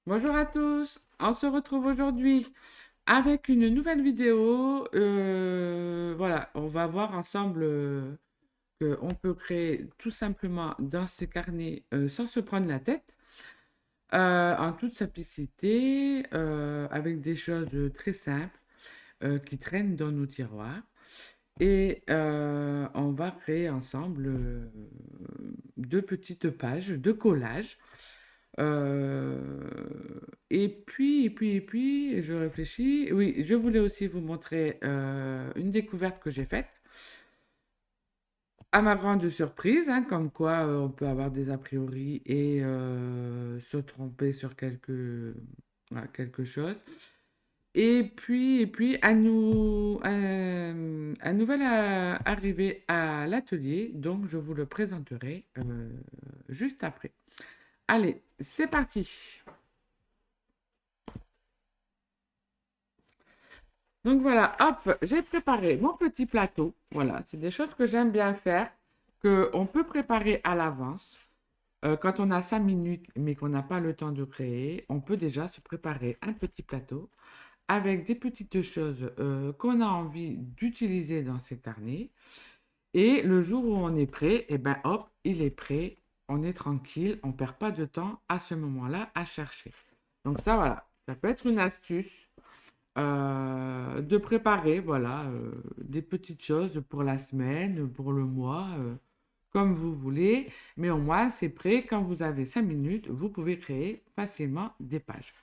Bonjour à tous, on se retrouve aujourd'hui avec une nouvelle vidéo. Voilà, on va voir ensemble qu'on peut créer tout simplement dans ces carnets sans se prendre la tête, en toute simplicité, avec des choses très simples qui traînent dans nos tiroirs. Et on va créer ensemble deux petites pages de collage. Et puis, je réfléchis. Oui, je voulais aussi vous montrer une découverte que j'ai faite. À ma grande surprise, hein, comme quoi on peut avoir des a priori et se tromper sur voilà, quelque chose. Et puis un nouvel arrivé à l'atelier, donc je vous le présenterai juste après. Allez, c'est parti. Donc voilà, hop, j'ai préparé mon petit plateau. Voilà, c'est des choses que j'aime bien faire, que on peut préparer à l'avance. Quand on a 5 minutes, mais qu'on n'a pas le temps de créer, on peut déjà se préparer un petit plateau avec des petites choses qu'on a envie d'utiliser dans ces carnets. Et le jour où on est prêt, et ben hop, il est prêt. On est tranquille, on ne perd pas de temps à ce moment-là à chercher. Donc ça, voilà, ça peut être une astuce de préparer, voilà, des petites choses pour la semaine, pour le mois, comme vous voulez. Mais au moins, c'est prêt. Quand vous avez 5 minutes, vous pouvez créer facilement des pages.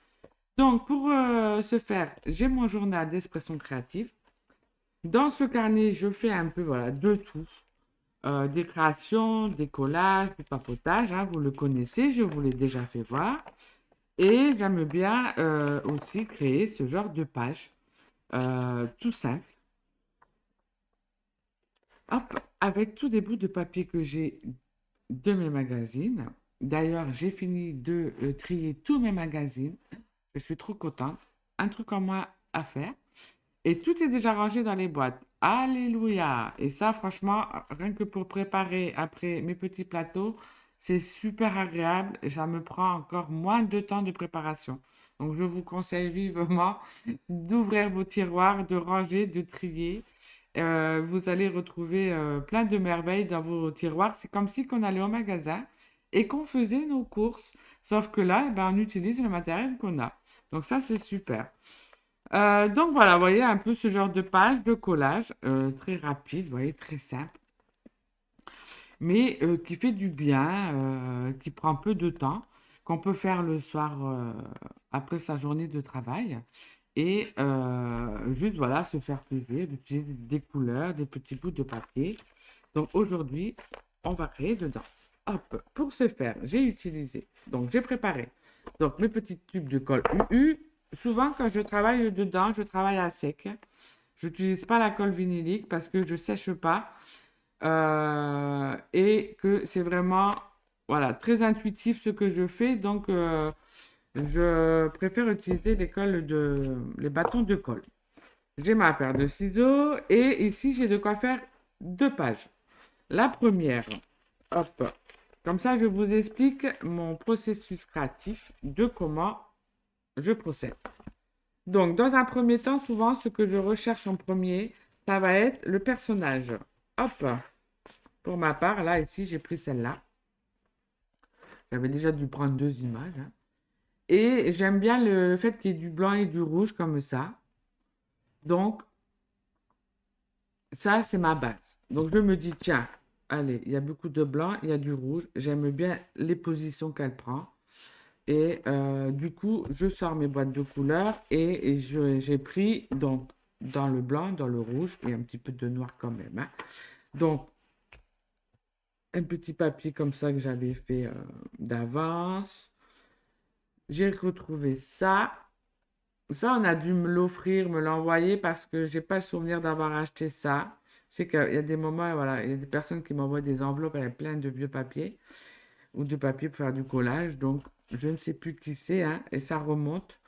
Donc, pour ce faire, j'ai mon journal d'expression créative. Dans ce carnet, je fais un peu voilà, de tout. Des créations, des collages, du papotage, hein, vous le connaissez, je vous l'ai déjà fait voir. Et j'aime bien aussi créer ce genre de page tout simple. Hop, avec tous des bouts de papier que j'ai de mes magazines. D'ailleurs, j'ai fini de trier tous mes magazines. Je suis trop contente. Un truc en moins à faire. Et tout est déjà rangé dans les boîtes. Alléluia! Et ça, franchement, rien que pour préparer après mes petits plateaux, c'est super agréable et ça me prend encore moins de temps de préparation. Donc, je vous conseille vivement d'ouvrir vos tiroirs, de ranger, de trier. Vous allez retrouver plein de merveilles dans vos tiroirs. C'est comme si on allait au magasin et qu'on faisait nos courses. Sauf que là, eh ben, on utilise le matériel qu'on a. Donc ça, c'est super. Donc voilà, vous voyez un peu ce genre de page de collage, très rapide, vous voyez, très simple, mais qui fait du bien, qui prend peu de temps, qu'on peut faire le soir après sa journée de travail. Et juste voilà, se faire plaisir, d'utiliser des couleurs, des petits bouts de papier. Donc aujourd'hui, on va créer dedans. Hop, pour ce faire, j'ai utilisé, donc j'ai préparé donc mes petits tubes de colle UU. Souvent, quand je travaille dedans, je travaille à sec. Je n'utilise pas la colle vinylique parce que je sèche pas et que c'est vraiment voilà, très intuitif ce que je fais. Donc, je préfère utiliser les bâtons de colle. J'ai ma paire de ciseaux et ici, j'ai de quoi faire deux pages. La première, hop, comme ça, je vous explique mon processus créatif de comment je procède. Donc, dans un premier temps, souvent, ce que je recherche en premier, ça va être le personnage. Hop, pour ma part, là, ici, j'ai pris celle-là. J'avais déjà dû prendre deux images, hein. Et j'aime bien le fait qu'il y ait du blanc et du rouge comme ça. Donc, ça, c'est ma base. Donc, je me dis, tiens, allez, il y a beaucoup de blanc, il y a du rouge. J'aime bien les positions qu'elle prend. Et du coup, je sors mes boîtes de couleurs et j'ai pris donc dans le blanc, dans le rouge et un petit peu de noir quand même, hein. Donc, un petit papier comme ça que j'avais fait d'avance. J'ai retrouvé ça. Ça, on a dû me l'offrir, me l'envoyer parce que j'ai pas le souvenir d'avoir acheté ça. Je sais qu'il y a des moments, voilà, il y a des personnes qui m'envoient des enveloppes avec plein de vieux papiers ou de papier pour faire du collage. Donc, je ne sais plus qui c'est, hein, et ça remonte.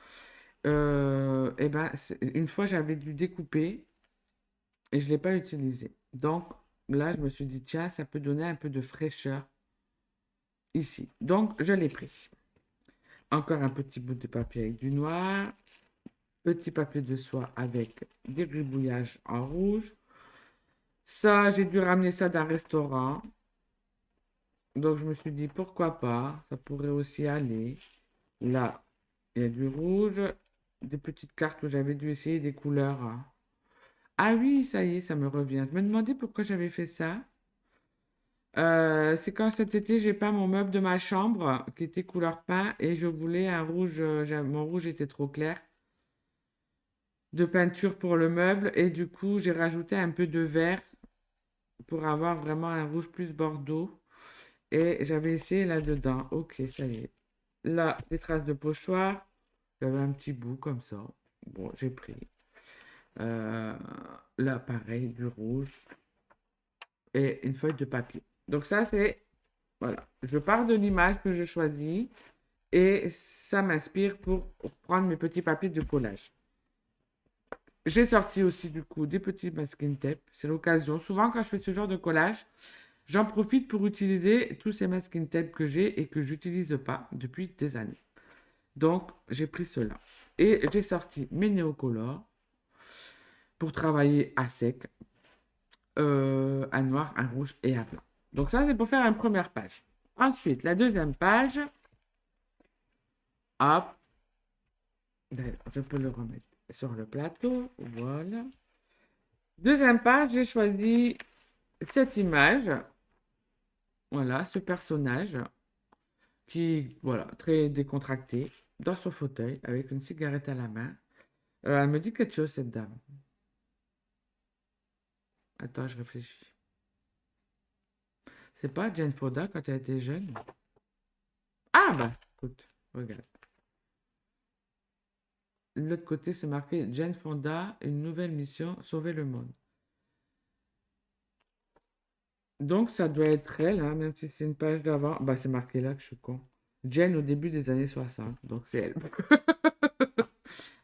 Et ben, une fois, j'avais dû découper et je ne l'ai pas utilisé. Donc, là, je me suis dit, tiens, ça peut donner un peu de fraîcheur ici. Donc, je l'ai pris. Encore un petit bout de papier avec du noir. Petit papier de soie avec des gribouillages en rouge. Ça, j'ai dû ramener ça d'un restaurant. Donc, je me suis dit, pourquoi pas? Ça pourrait aussi aller. Là, il y a du rouge. Des petites cartes où j'avais dû essayer des couleurs. Ah oui, ça y est, ça me revient. Je me demandais pourquoi j'avais fait ça. C'est quand cet été, j'ai peint mon meuble de ma chambre qui était couleur peint et je voulais un rouge. Mon rouge était trop clair de peinture pour le meuble et du coup, j'ai rajouté un peu de vert pour avoir vraiment un rouge plus bordeaux. Et j'avais essayé là-dedans. Ok, ça y est. Là, des traces de pochoir. J'avais un petit bout comme ça. Bon, j'ai pris. Euh, Là, pareil, du rouge et une feuille de papier. Donc ça, c'est... Voilà. Je pars de l'image que je choisis et ça m'inspire pour prendre mes petits papiers de collage. J'ai sorti aussi du coup des petits masking tape. C'est l'occasion. Souvent, quand je fais ce genre de collage, j'en profite pour utiliser tous ces masking tape que j'ai et que j'utilise pas depuis des années. Donc, j'ai pris cela. Et j'ai sorti mes néocolores pour travailler à sec, à noir, à rouge et à blanc. Donc ça, c'est pour faire une première page. Ensuite, la deuxième page, hop, d'ailleurs, je peux le remettre sur le plateau, voilà. Deuxième page, j'ai choisi cette image, voilà, ce personnage qui, voilà, très décontracté, dans son fauteuil, avec une cigarette à la main. Elle me dit quelque chose, cette dame. Attends, je réfléchis. C'est pas Jane Fonda quand elle était jeune? Ah bah, écoute, regarde. De l'autre côté, c'est marqué Jane Fonda, une nouvelle mission, sauver le monde. Donc, ça doit être elle, hein, même si c'est une page d'avant. Bah, c'est marqué là que je suis con. Jane au début des années 60, donc c'est elle.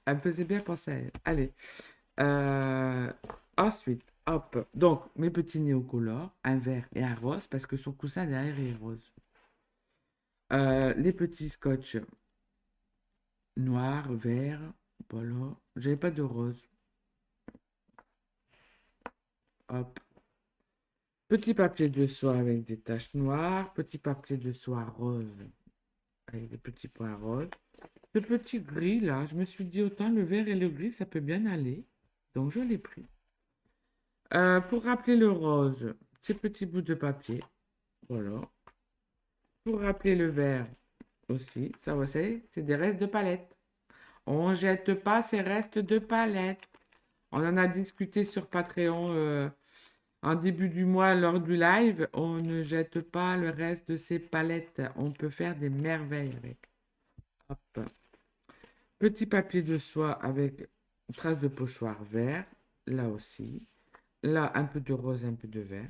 Elle me faisait bien penser à elle. Allez. Euh, Ensuite, hop. Donc, mes petits néocolores, un vert et un rose, parce que son coussin derrière est rose. Les petits scotch noir, vert, voilà. J'avais pas de rose. Hop. Petit papier de soie avec des taches noires. Petit papier de soie rose avec des petits points roses. Ce petit gris là, je me suis dit autant le vert et le gris, ça peut bien aller. Donc je l'ai pris. Pour rappeler le rose, ces petits bouts de papier. Voilà. Pour rappeler le vert aussi, ça vous savez, c'est des restes de palette. On jette pas ces restes de palette. On en a discuté sur Patreon en début du mois lors du live. On ne jette pas le reste de ces palettes. On peut faire des merveilles avec. Hop. Petit papier de soie avec trace de pochoir vert. Là aussi. Là, un peu de rose, un peu de vert.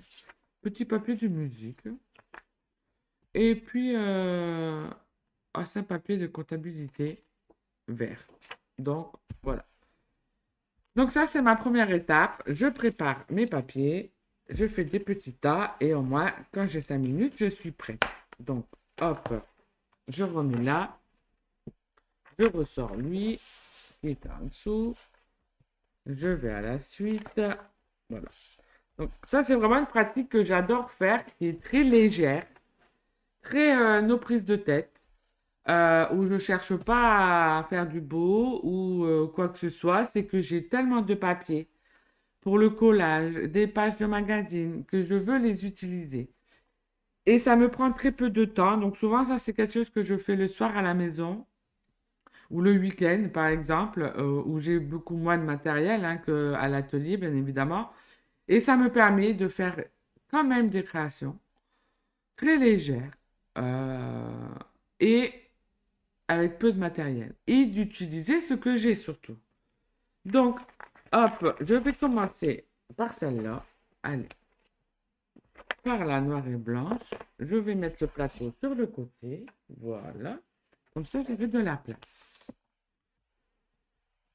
Petit papier de musique. Et puis, un simple papier de comptabilité vert. Donc, voilà. Donc ça, c'est ma première étape. Je prépare mes papiers, je fais des petits tas et au moins, quand j'ai 5 minutes, je suis prête. Donc, hop, je remets là. Je ressors lui, qui est en dessous. Je vais à la suite. Voilà. Donc ça, c'est vraiment une pratique que j'adore faire, qui est très légère, très nos prises de tête. Où je cherche pas à faire du beau ou quoi que ce soit, c'est que j'ai tellement de papier pour le collage, des pages de magazine, que je veux les utiliser. Et ça me prend très peu de temps. Donc souvent, ça, c'est quelque chose que je fais le soir à la maison ou le week-end, par exemple, où j'ai beaucoup moins de matériel hein, qu'à l'atelier, bien évidemment. Et ça me permet de faire quand même des créations très légères et avec peu de matériel. Et d'utiliser ce que j'ai surtout. Donc, hop, je vais commencer par celle-là. Allez. Par la noire et blanche, je vais mettre le plateau sur le côté. Voilà. Comme ça, j'aurai de la place.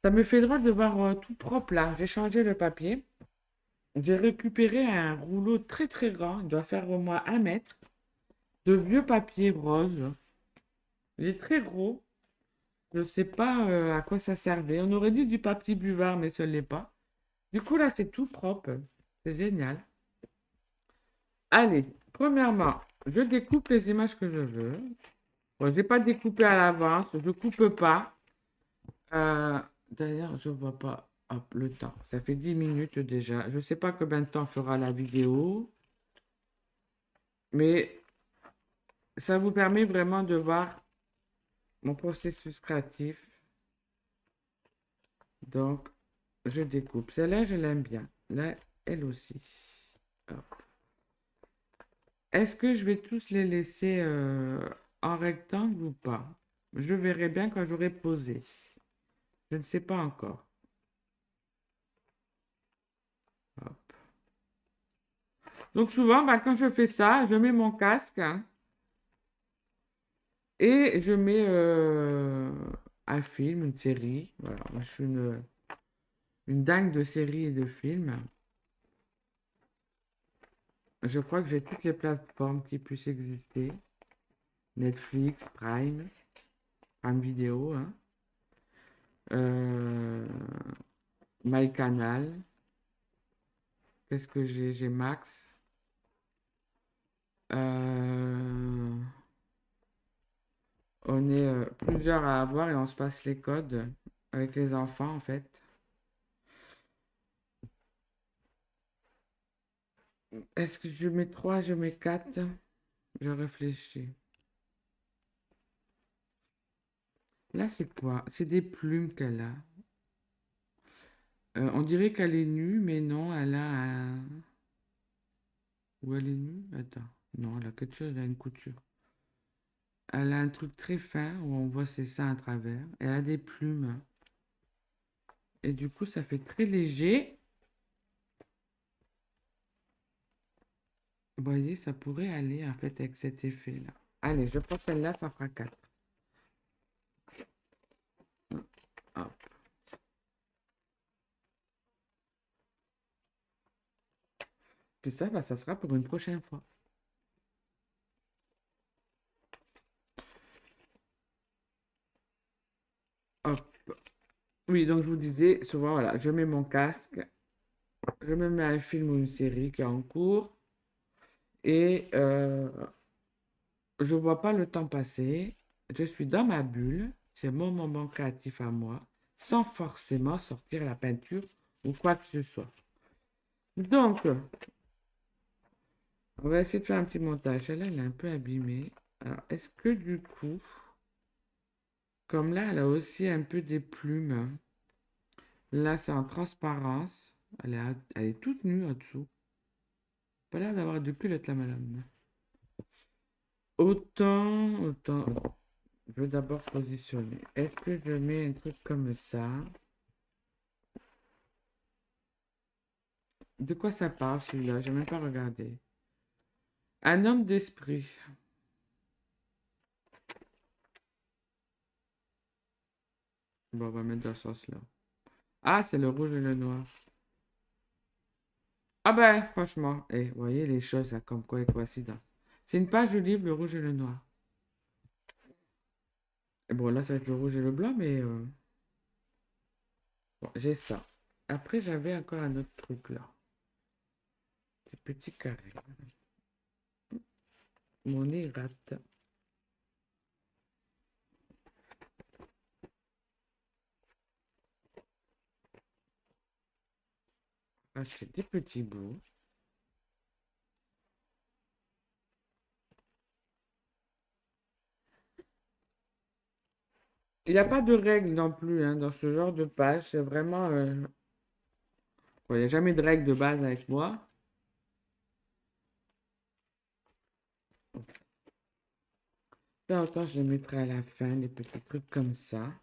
Ça me fait droit de voir tout propre là. J'ai changé le papier. J'ai récupéré un rouleau très très grand. Il doit faire au moins 1 mètre. De vieux papier rose. Il est très gros. Je ne sais pas à quoi ça servait. On aurait dit du papier buvard, mais ce n'est pas. Du coup, là, c'est tout propre. C'est génial. Allez, premièrement, je découpe les images que je veux. Bon, je n'ai pas découpé à l'avance, je ne coupe pas. Euh, D'ailleurs, je ne vois pas hop, le temps. Ça fait 10 minutes déjà. Je ne sais pas combien de temps fera la vidéo, mais ça vous permet vraiment de voir mon processus créatif. Donc, je découpe. Celle-là, je l'aime bien. Là, elle aussi. Hop. Est-ce que je vais tous les laisser en rectangle ou pas? Je verrai bien quand j'aurai posé. Je ne sais pas encore. Hop. Donc souvent, bah, quand je fais ça, je mets mon casque hein, et je mets un film, une série. Voilà, moi je suis une dingue de séries et de films. Je crois que j'ai toutes les plateformes qui puissent exister. Netflix, Prime Video, hein. Euh, MyCanal. Qu'est-ce que j'ai? J'ai Max. Euh, on est plusieurs à avoir et on se passe les codes avec les enfants en fait. Est-ce que je mets 3, je mets 4? Je réfléchis. Là, c'est quoi? C'est des plumes qu'elle a. On dirait qu'elle est nue, mais non, elle a un... Ou elle est nue? Attends. Non, elle a quelque chose, elle a une couture. Elle a un truc très fin où on voit ses seins à travers. Elle a des plumes. Et du coup, ça fait très léger. Vous voyez, ça pourrait aller en fait avec cet effet-là. Allez, je prends celle-là, ça fera 4. Hop. Puis ça, bah, ça sera pour une prochaine fois. Hop. Oui, donc je vous disais, souvent, voilà, je mets mon casque, je me mets un film ou une série qui est en cours et je ne vois pas le temps passer. Je suis dans ma bulle, c'est mon moment créatif à moi, sans forcément sortir la peinture ou quoi que ce soit. Donc, on va essayer de faire un petit montage. Celle-là, elle est un peu abîmée. Alors, est-ce que du coup, comme là, elle a aussi un peu des plumes. Là, c'est en transparence. Elle est toute nue en dessous. Pas l'air d'avoir de culotte, la madame. Autant. Je vais d'abord positionner. Est-ce que je mets un truc comme ça? De quoi ça parle celui-là? J'ai même pas regardé. Un homme d'esprit. Bon, on va mettre dans ce sens-là. Ah, c'est le rouge et le noir. Ah ben, franchement, vous voyez les choses, là, comme quoi elles coïncident. C'est une page du livre, le rouge et le noir. Et bon, là, ça va être le rouge et le blanc, mais bon, j'ai ça. Après, j'avais encore un autre truc là. Des petits carrés. Mon nez rate. Acheter des petits bouts. Il n'y a pas de règle non plus hein, dans ce genre de page. C'est vraiment. Bon, il n'y a jamais de règle de base avec moi. De temps en temps, je les mettrai à la fin, des petits trucs comme ça.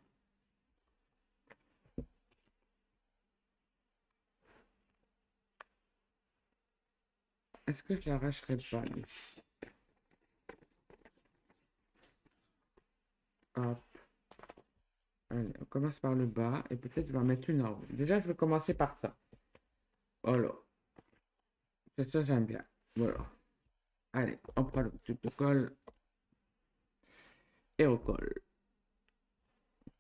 Est-ce que je l'arracherai pas, lui? Hop. Allez, on commence par le bas et peut-être je vais en mettre une en haut. Déjà, je vais commencer par ça. Voilà. C'est ça, j'aime bien. Voilà. Allez, on prend le petit colle et on colle.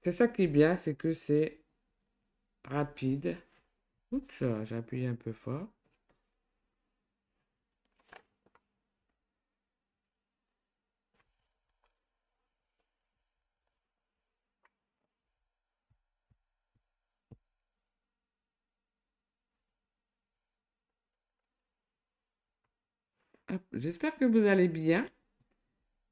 C'est ça qui est bien, c'est que c'est rapide. Ouch, j'ai appuyé un peu fort. Hop, j'espère que vous allez bien,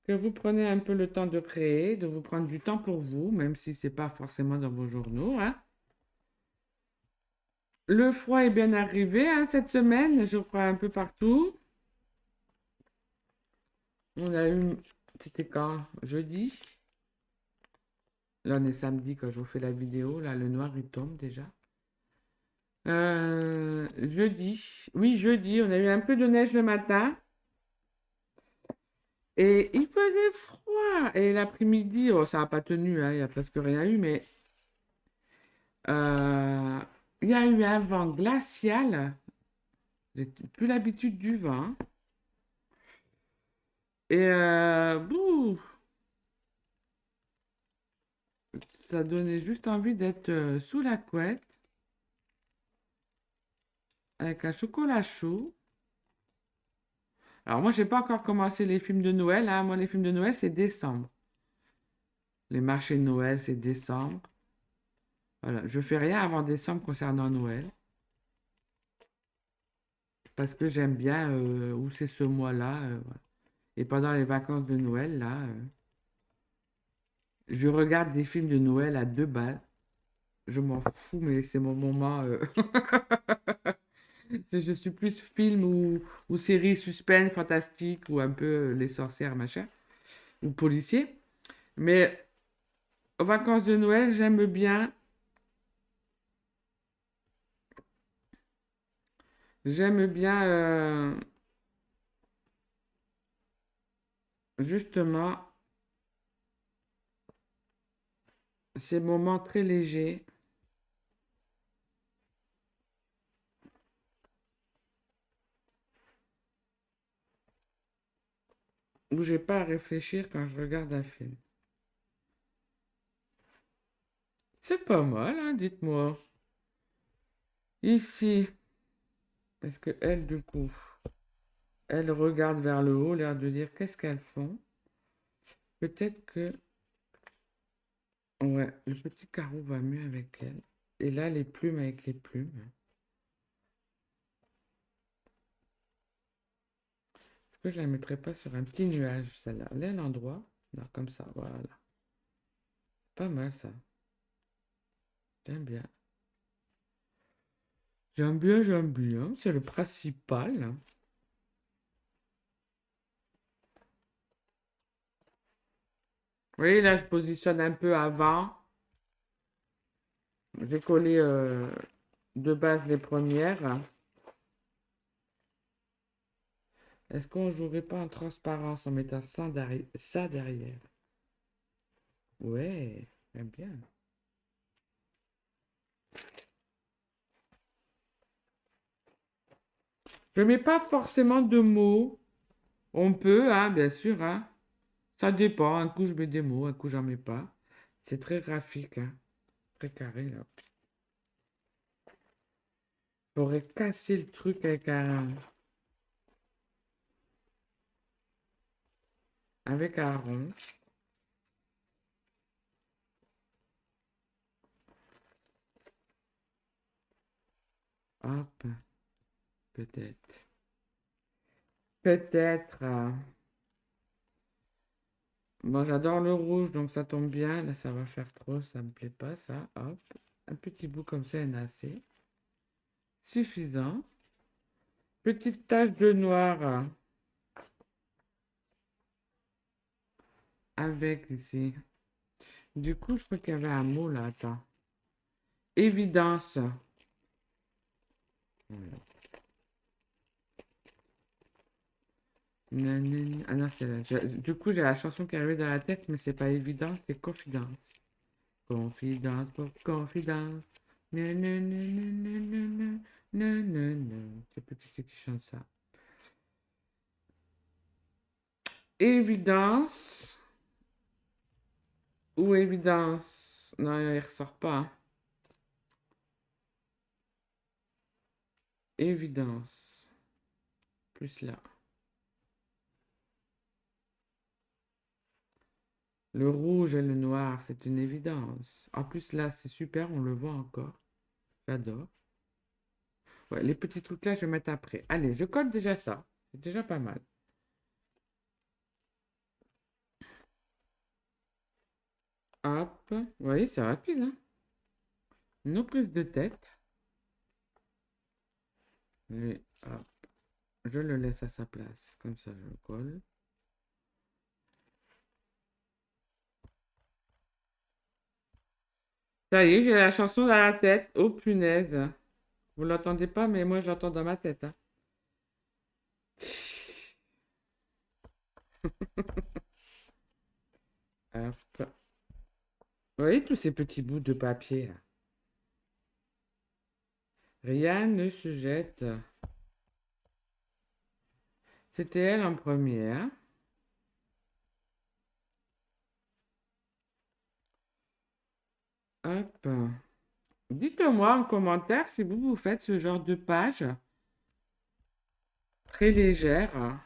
que vous prenez un peu le temps de créer, de vous prendre du temps pour vous, même si c'est pas forcément dans vos journaux, hein. Le froid est bien arrivé, hein, cette semaine, je crois un peu partout. On a eu, c'était quand? Jeudi? Là, on est samedi quand je vous fais la vidéo. Là, le noir, il tombe déjà. Jeudi. Oui, jeudi, on a eu un peu de neige le matin. Et il faisait froid. Et l'après-midi, oh, ça n'a pas tenu, hein, il n'y a presque rien eu, mais euh, il y a eu un vent glacial. J'ai plus l'habitude du vent. Et bouh, ça donnait juste envie d'être sous la couette avec un chocolat chaud. Alors moi, j'ai pas encore commencé les films de Noël, hein. Moi, les films de Noël, c'est décembre. Les marchés de Noël, c'est décembre. Voilà, je fais rien avant décembre concernant Noël parce que j'aime bien où c'est ce mois-là. Voilà. Et pendant les vacances de Noël, là, je regarde des films de Noël à 2 balles. Je m'en fous, mais c'est mon moment. Je suis plus film ou série suspense, fantastique ou un peu les sorcières, machin, ou policier. Mais aux vacances de Noël, j'aime bien justement ces moments très légers où j'ai pas à réfléchir quand je regarde un film. C'est pas mal, hein, dites-moi. Ici, est-ce que elle, du coup, elle regarde vers le haut, l'air de dire qu'est-ce qu'elles font? Peut-être que, ouais, le petit carreau va mieux avec elle. Et là, les plumes avec les plumes. Est-ce que je la mettrais pas sur un petit nuage, celle-là? Là, l'endroit, là, comme ça, voilà. Pas mal, ça. J'aime bien. J'aime bien, j'aime bien. C'est le principal. Oui, là, je positionne un peu avant. J'ai collé de base les premières. Est-ce qu'on jouerait pas en transparence en mettant ça derrière? Ouais, j'aime bien. Je mets pas forcément de mots. On peut, hein, bien sûr, hein. Ça dépend. Un coup, je mets des mots, un coup, j'en mets pas. C'est très graphique, hein. Très carré, là. J'aurais cassé le truc avec un rond. Hop, peut-être. Peut-être. Bon, j'adore le rouge, donc ça tombe bien. Là, ça va faire trop, ça me plaît pas, ça. Hop. Un petit bout comme ça, il y en a assez. Suffisant. Petite tache de noir avec ici. Du coup, je crois qu'il y avait un mot là. Attends. Évidence. Voilà. Ah non, du coup, j'ai la chanson qui est arrivée dans la tête, mais c'est pas évidence, c'est confidence. Confidence pour confidence. Nanana. Je sais plus qui c'est qui chante ça. Évidence ou évidence. Non, il ressort pas, hein. Évidence. Plus là. Le rouge et le noir, c'est une évidence. En plus, là, c'est super, on le voit encore. J'adore. Ouais, les petits trucs là, je vais mettre après. Allez, je colle déjà ça. C'est déjà pas mal. Hop. Vous voyez, c'est rapide, hein? Nos prises de tête. Et hop. Je le laisse à sa place. Comme ça, je le colle. Ça y est, j'ai la chanson dans la tête. Oh, punaise. Vous l'entendez pas, mais moi, je l'entends dans ma tête, hein. Hop. Vous voyez tous ces petits bouts de papier, là? Rien ne se jette. C'était elle en première. Hop. Dites-moi en commentaire si vous faites ce genre de page très légère.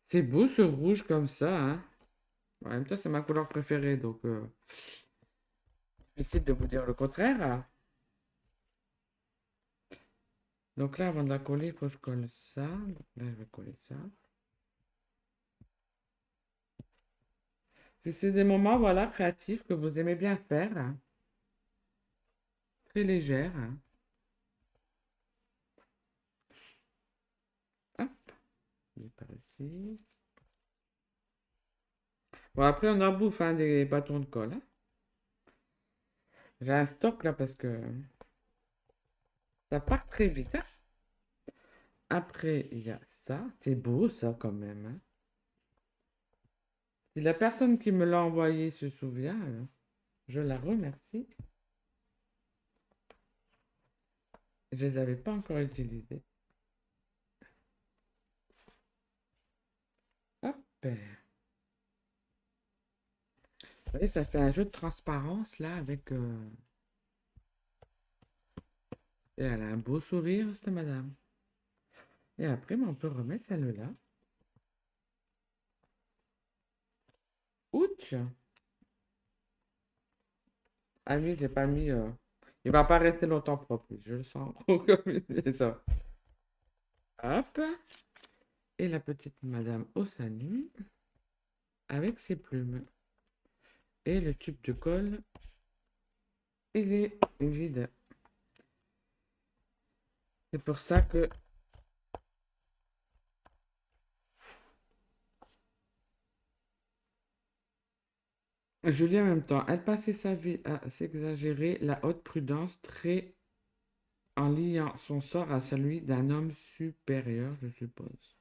C'est beau ce rouge comme ça, hein. En même temps, c'est ma couleur préférée, donc difficile de vous dire le contraire. Donc là, avant de la coller, il faut que je colle ça. Donc là, je vais coller ça. Si c'est des moments, voilà, créatifs que vous aimez bien faire, hein, très légères, hein. Hop, je vais par ici. Bon, après, on en bouffe, hein, des bâtons de colle, hein. J'ai un stock là parce que ça part très vite, hein. Après, il y a ça. C'est beau ça quand même, hein. Si la personne qui me l'a envoyé se souvient, je la remercie. Je les avais pas encore utilisés. Hop. Vous voyez, ça fait un jeu de transparence là avec. Et elle a un beau sourire, cette madame. Et après, on peut remettre celle-là. Ouch! Ah oui, j'ai pas mis. Il va pas rester longtemps propre, lui. Je le sens gros comme une maison. Hop. Et la petite madame au salut avec ses plumes. Et le tube de colle, il est vide. C'est pour ça que Julie, en même temps, elle passait sa vie à s'exagérer la haute prudence, très en liant son sort à celui d'un homme supérieur, je suppose.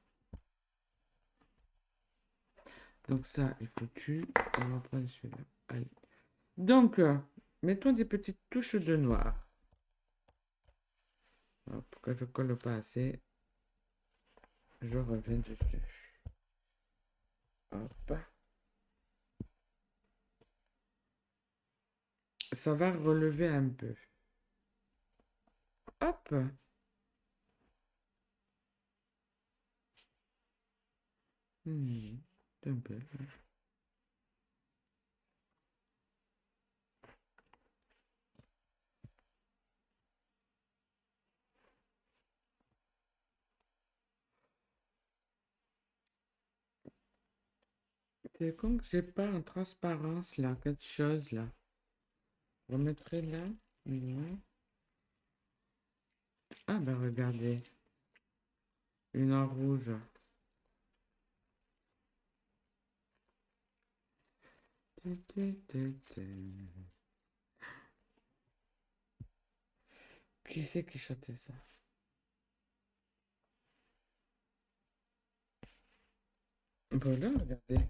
Donc ça est foutu. On va prendre celui-là. Allez. Donc, mettons des petites touches de noir. Alors, pour que je colle pas assez, je reviens dessus. Hop. Ça va relever un peu. Hop. C'est un peu. C'est con que j'ai pas en transparence là, quelque chose là. Je remettrai là. Non. Ah ben regardez, une en rouge. Qui c'est qui chantait ça? Voilà, regardez.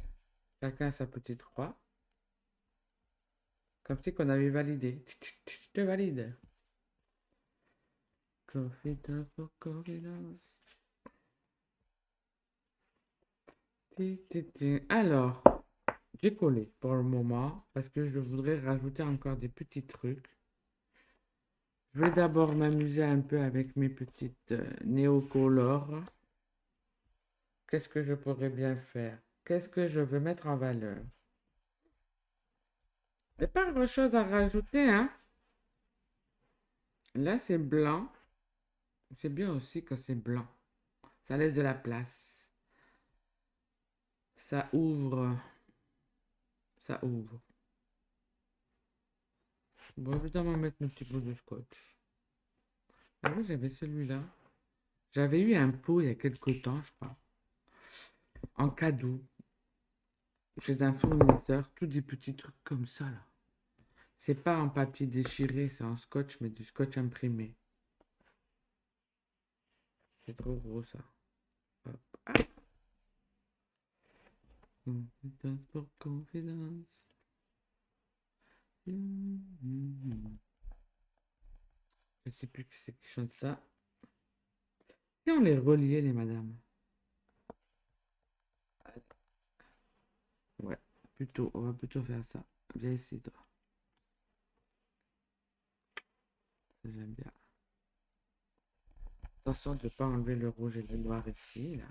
Chacun a sa petite croix. Comme si qu'on avait validé. Je te valide. Confidence pour confidence. Alors, J'ai collé pour le moment parce que je voudrais rajouter encore des petits trucs. Je vais d'abord m'amuser un peu avec mes petites néocolores. Qu'est-ce que je pourrais bien faire? Qu'est-ce que je veux mettre en valeur? Il n'y a pas grand-chose à rajouter, hein? Là, c'est blanc. C'est bien aussi que c'est blanc. Ça laisse de la place. Ça ouvre. Ça ouvre. Bon, je vais d'abord mettre mes petits bouts de scotch. Ah oui, j'avais celui-là. J'avais eu un pot il y a quelques temps, je crois. En cadeau. Chez un fournisseur. Tous des petits trucs comme ça, là. C'est pas en papier déchiré, c'est en scotch, mais du scotch imprimé. C'est trop gros, ça. Hop. Ah. Confidence pour confidence. Je sais plus qui c'est qui chante ça. Et on les reliait, les madames. Ouais, plutôt, on va plutôt faire ça. Viens ici, toi. Ça, j'aime bien. Attention de ne pas enlever le rouge et le noir ici, là.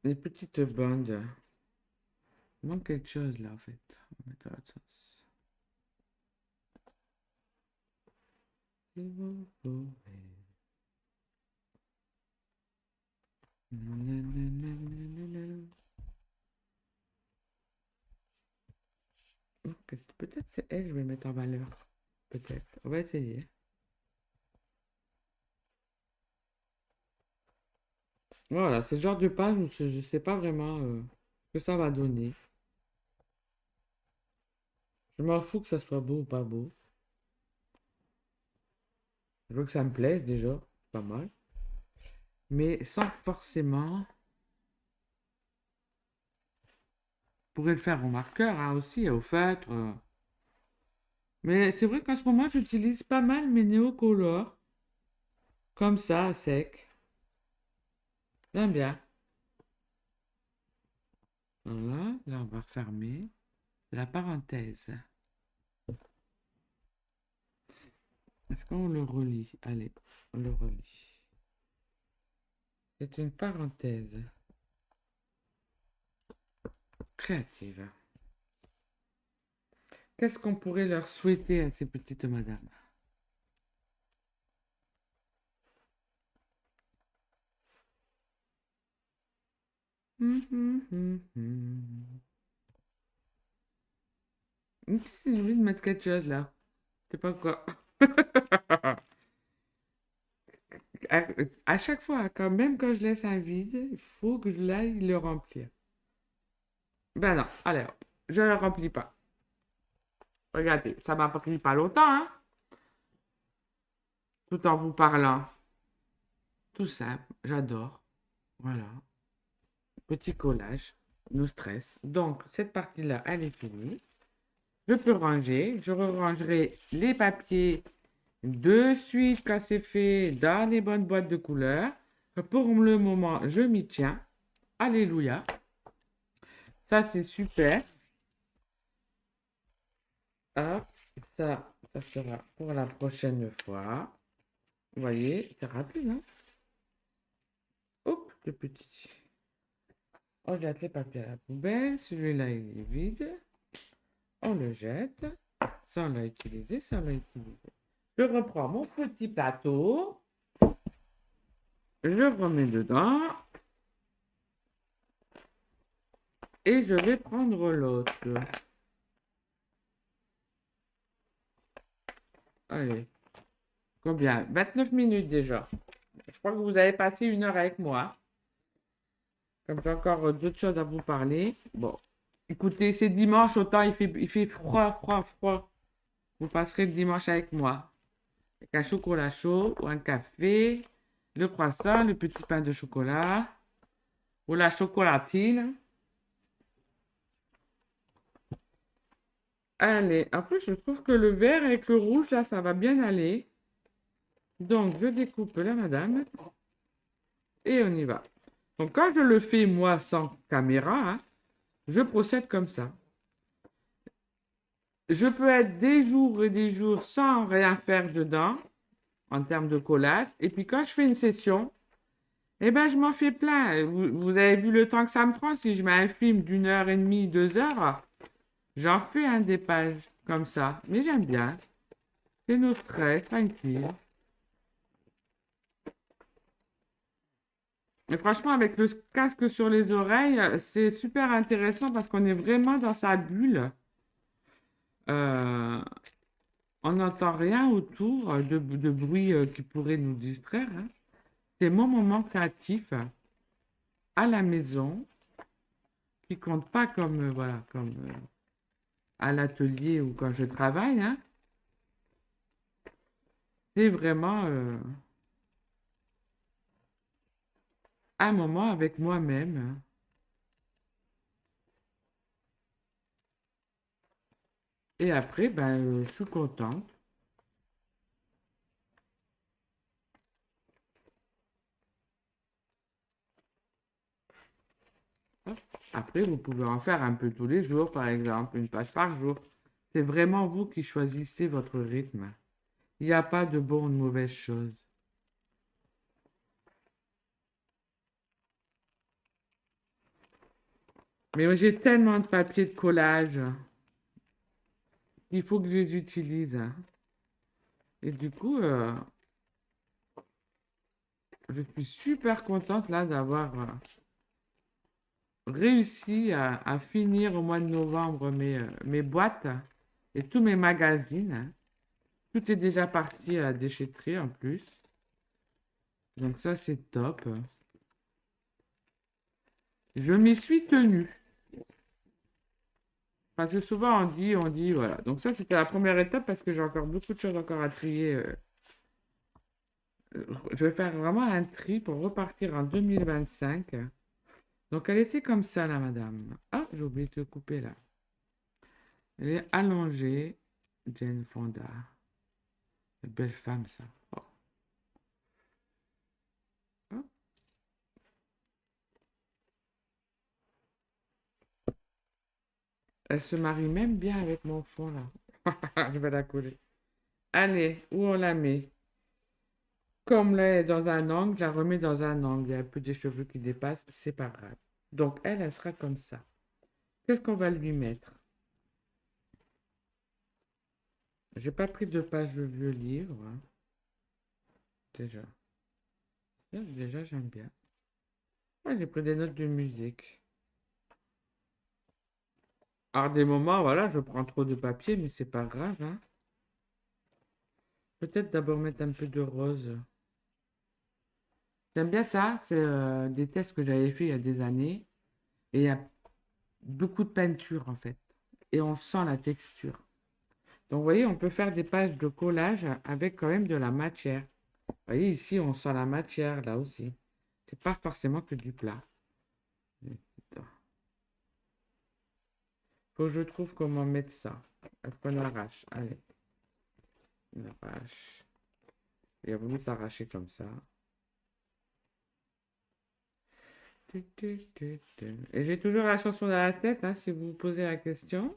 Les petites bandes. Il manque quelque chose, là, en fait. On va mettre à l'autre sens. Si vous pouvez. Peut-être c'est elle, je vais mettre en valeur. Peut-être. On va essayer. Voilà, c'est le genre de page où je sais pas vraiment ce que ça va donner. Je m'en fous que ça soit beau ou pas beau. Je veux que ça me plaise déjà, pas mal. Mais sans forcément. Je pourrais le faire au marqueur hein, aussi, au feutre. Mais c'est vrai qu'en ce moment, j'utilise pas mal mes néocolores. Comme ça, à sec. J'aime bien. Voilà, là on va fermer. C'est la parenthèse. Est-ce qu'on le relie? Allez, on le relie. C'est une parenthèse. Créative. Qu'est-ce qu'on pourrait leur souhaiter à ces petites madames? J'ai envie de mettre quelque chose là. Je sais pas quoi. À chaque fois, quand même quand je laisse un vide, il faut que je l'aille le remplir. Ben non, allez, hop, je ne le remplis pas. Regardez, ça m'a pris pas longtemps, hein, tout en vous parlant. Tout simple, j'adore. Voilà. Petit collage, no stress. Donc, cette partie-là, elle est finie. Je peux ranger. Je rangerai les papiers de suite quand c'est fait dans les bonnes boîtes de couleurs. Pour le moment, je m'y tiens. Alléluia. Ça, c'est super. Hop, ça sera pour la prochaine fois. Vous voyez, c'est rapide, hein? Hop, le petit. On jette les papiers à la poubelle. Celui-là, il est vide. On le jette. Ça, on l'a utilisé. Ça, on l'a utilisé. Je reprends mon petit plateau. Je remets dedans. Et je vais prendre l'autre. Allez. Combien? 29 minutes déjà. Je crois que vous avez passé 1 heure avec moi. Comme j'ai encore d'autres choses à vous parler. Bon. Écoutez, c'est dimanche, autant il fait froid, froid, froid. Vous passerez le dimanche avec moi. Avec un chocolat chaud ou un café, le croissant, le petit pain de chocolat ou la chocolatine. Allez, en plus, je trouve que le vert avec le rouge, là, ça va bien aller. Donc, je découpe la madame. Et on y va. Donc quand je le fais moi sans caméra, hein, je procède comme ça. Je peux être des jours et des jours sans rien faire dedans en termes de collage. Et puis quand je fais une session, eh ben je m'en fais plein. Vous avez vu le temps que ça me prend si je mets un film d'une heure et demie, 2 heures. J'en fais un des pages comme ça. Mais j'aime bien. C'est nos stress, tranquille. Mais franchement, avec le casque sur les oreilles, c'est super intéressant parce qu'on est vraiment dans sa bulle. Euh, on n'entend rien autour de bruit qui pourrait nous distraire, hein. C'est mon moment créatif à la maison qui compte pas comme, voilà, comme à l'atelier ou quand je travaille, hein. C'est vraiment un moment avec moi-même, hein. Et après, ben, je suis contente. Hop. Après, vous pouvez en faire un peu tous les jours, par exemple, une page par jour. C'est vraiment vous qui choisissez votre rythme. Il n'y a pas de bonne ou de mauvaise chose. Mais moi, j'ai tellement de papiers de collage. Il faut que je les utilise, hein. Et du coup, je suis super contente là d'avoir réussi à finir au mois de novembre mes boîtes et tous mes magazines, hein. Tout est déjà parti à la déchetterie en plus. Donc ça, c'est top. Je m'y suis tenue. Parce que souvent on dit, voilà. Donc ça, c'était la première étape parce que j'ai encore beaucoup de choses encore à trier. Je vais faire vraiment un tri pour repartir en 2025. Donc elle était comme ça, la madame. Ah, j'ai oublié de le couper là. Elle est allongée. Jane Fonda. Une belle femme, ça. Oh, oh. Elle se marie même bien avec mon fond là. Je vais la coller. Allez, où on la met? Comme là, elle est dans un angle, je la remets dans un angle. Il y a un peu des cheveux qui dépassent, c'est pas grave. Donc elle sera comme ça. Qu'est-ce qu'on va lui mettre? J'ai pas pris de page de vieux livre, hein, déjà. Déjà, j'aime bien. Ah, j'ai pris des notes de musique. Alors, des moments, voilà, je prends trop de papier, mais c'est pas grave, hein. Peut-être d'abord mettre un peu de rose. J'aime bien ça. C'est des tests que j'avais fait il y a des années. Et il y a beaucoup de peinture, en fait. Et on sent la texture. Donc, vous voyez, on peut faire des pages de collage avec quand même de la matière. Vous voyez, ici, on sent la matière, là aussi. C'est pas forcément que du plat. Faut que je trouve comment mettre ça. Est-ce qu'on arrache? Allez, on arrache. Il a voulu s'arracher comme ça. Et j'ai toujours la chanson dans la tête, hein, si vous vous posez la question.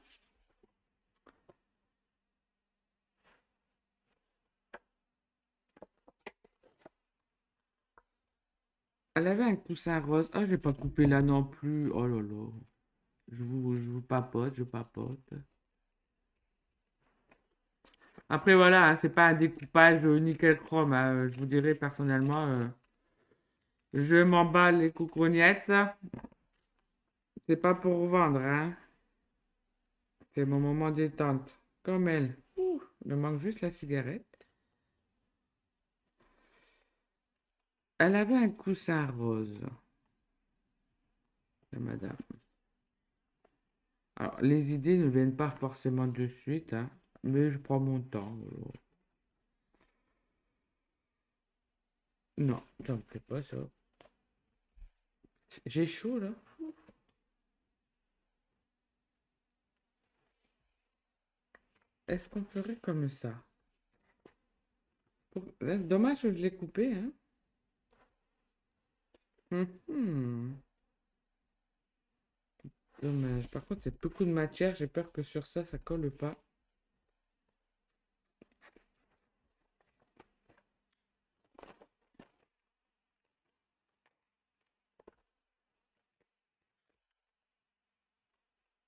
Elle avait un coussin rose. Ah, je vais pas couper là non plus. Oh là là. Je vous papote, je papote. Après, voilà, hein, c'est pas un découpage nickel chrome, hein. Je vous dirais personnellement, je m'emballe les coucrognettes. C'est pas pour vendre, hein. C'est mon moment détente. Comme elle. Ouh, il me manque juste la cigarette. Elle avait un coussin rose, la madame. Alors, les idées ne viennent pas forcément de suite, hein, mais je prends mon temps. Non, ça me plaît pas ça. J'ai chaud là. Est-ce qu'on ferait comme ça? Dommage que je l'ai coupé, hein. Mhm. Dommage. Par contre, c'est beaucoup de matière. J'ai peur que sur ça, ça colle pas.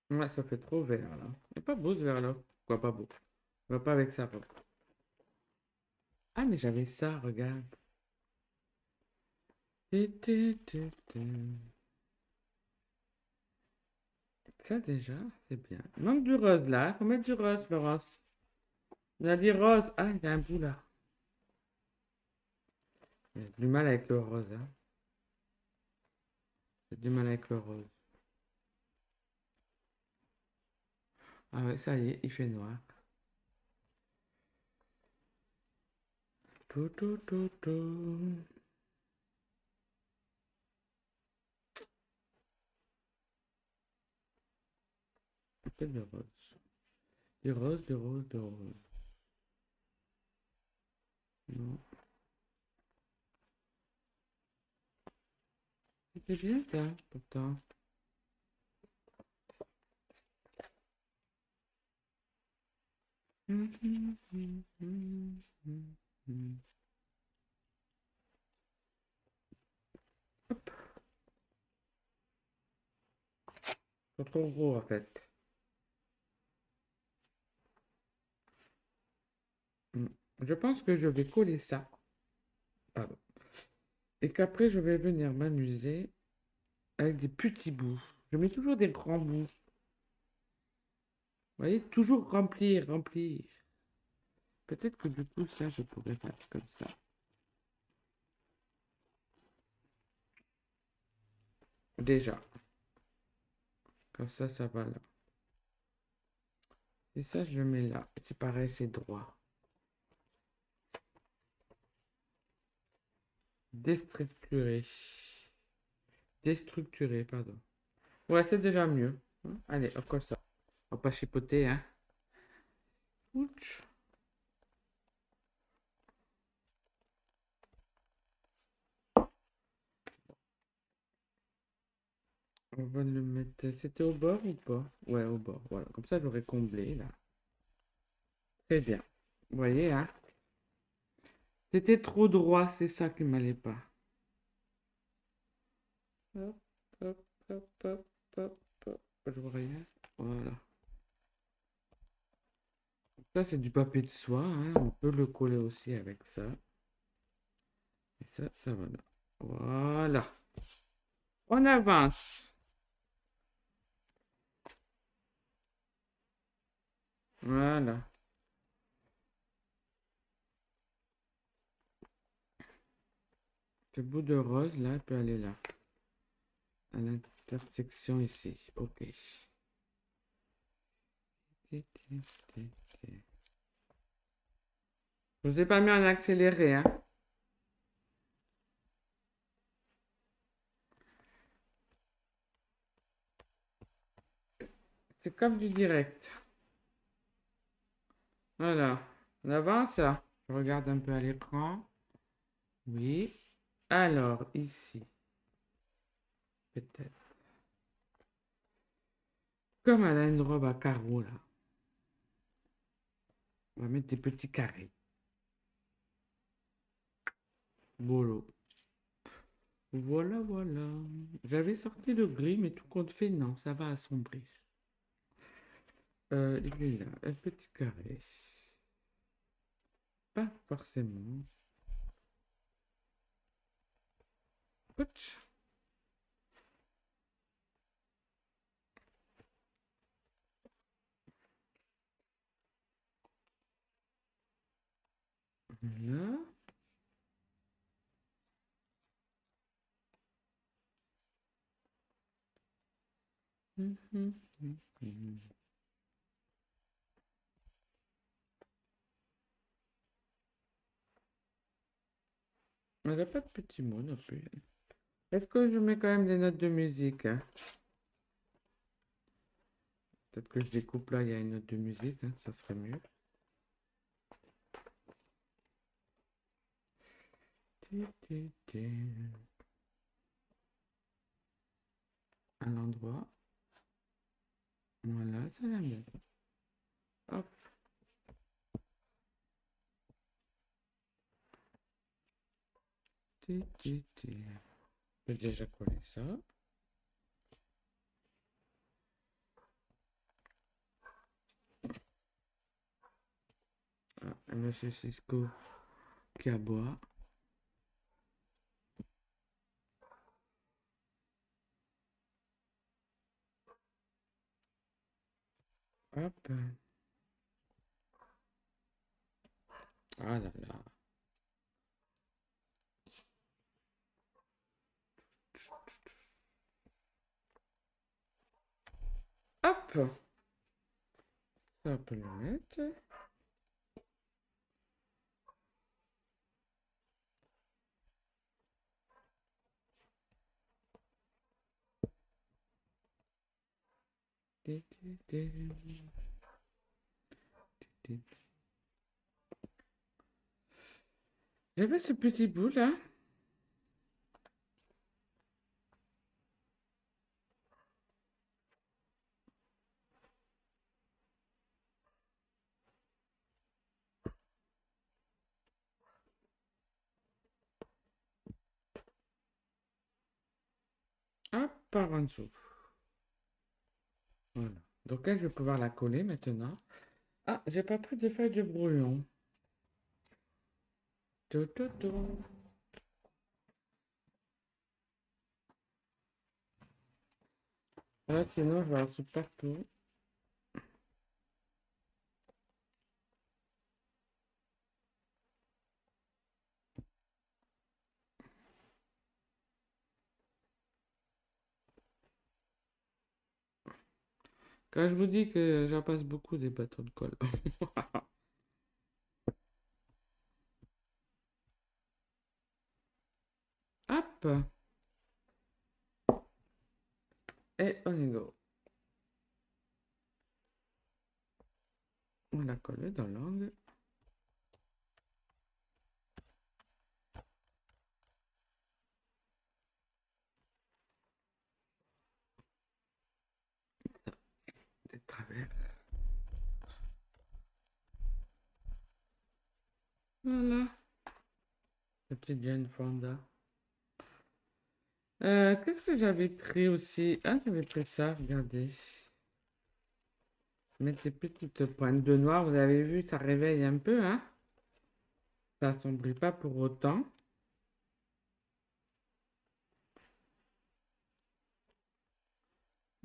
Ouais, ça fait trop vert là. Il est pas beau ce vert là. Quoi, pas beau. On va pas avec ça. Ah, mais j'avais ça, regarde. Ti. Ça déjà, c'est bien. Il manque du rose là. Faut mettre du rose, Florence. Il a dit rose. Ah, il y a un bout là. J'ai du mal avec le rose. Hein. J'ai du mal avec le rose. Ah ouais, ça y est, il fait noir. Tout. Un peu de rose. Du rose. Non. C'était bien ça, pourtant. C'est trop gros en fait. Mm. Je pense que je vais coller ça. Pardon. Et qu'après, je vais venir m'amuser avec des petits bouts. Je mets toujours des grands bouts. Vous voyez, toujours remplir. Peut-être que du coup, ça, je pourrais faire comme ça. Déjà. Comme ça va là. Et ça, je le mets là. C'est pareil, c'est droit. Déstructuré. Déstructuré, pardon. Ouais, c'est déjà mieux. Hein. Allez, on colle ça. On va pas chipoter, hein. Ouch. On va le mettre. C'était au bord ou pas? Ouais, au bord. Voilà. Comme ça, j'aurais comblé là. Très bien. Vous voyez, hein? C'était trop droit, c'est ça qui m'allait pas. Hop, hop, hop. Je vois rien. Voilà. Ça, c'est du papier de soie, hein. On peut le coller aussi avec ça. Et ça va là. Voilà. On avance. Voilà. Ce bout de rose, là, peut aller là. À l'intersection ici. Ok. Je vous ai pas mis en accéléré, hein. C'est comme du direct. Voilà. On avance. Je regarde un peu à l'écran. Oui. Alors, ici. Peut-être. Comme elle a une robe à carreaux, là. On va mettre des petits carrés. Bolo. Voilà. J'avais sorti le gris, mais tout compte fait, non, ça va assombrir. Il est là, un petit carré. Pas forcément. Ouch. Voilà. Mhm. Elle n'a pas de petits mots non plus. Est-ce que je mets quand même des notes de musique, hein? Peut-être que je découpe là, il y a une note de musique, hein, ça serait mieux. Ti. à l'endroit. Voilà, ça va bien. Hop. Je peux déjà coller ça. Ah, Monsieur Cisco qui aboie. Hop. Ah là là. Hop. Ça on peut le mettre. J'avais ce petit bout là. Hop, par en dessous. Voilà. Donc là, je vais pouvoir la coller maintenant. Ah, j'ai pas pris de feuille de brouillon. Tout, tout, tout. Là, sinon, je vais avoir tout partout. Quand je vous dis que j'en passe beaucoup des bâtons de colle. Hop. Et on y go. On la colle dans l'angle. De travers. Voilà. La petite Jane Fonda. Qu'est-ce que j'avais pris aussi? Ah, j'avais pris ça, regardez. Mettre ces petites pointes de noir, vous avez vu, ça réveille un peu, hein? Ça assombrit pas pour autant.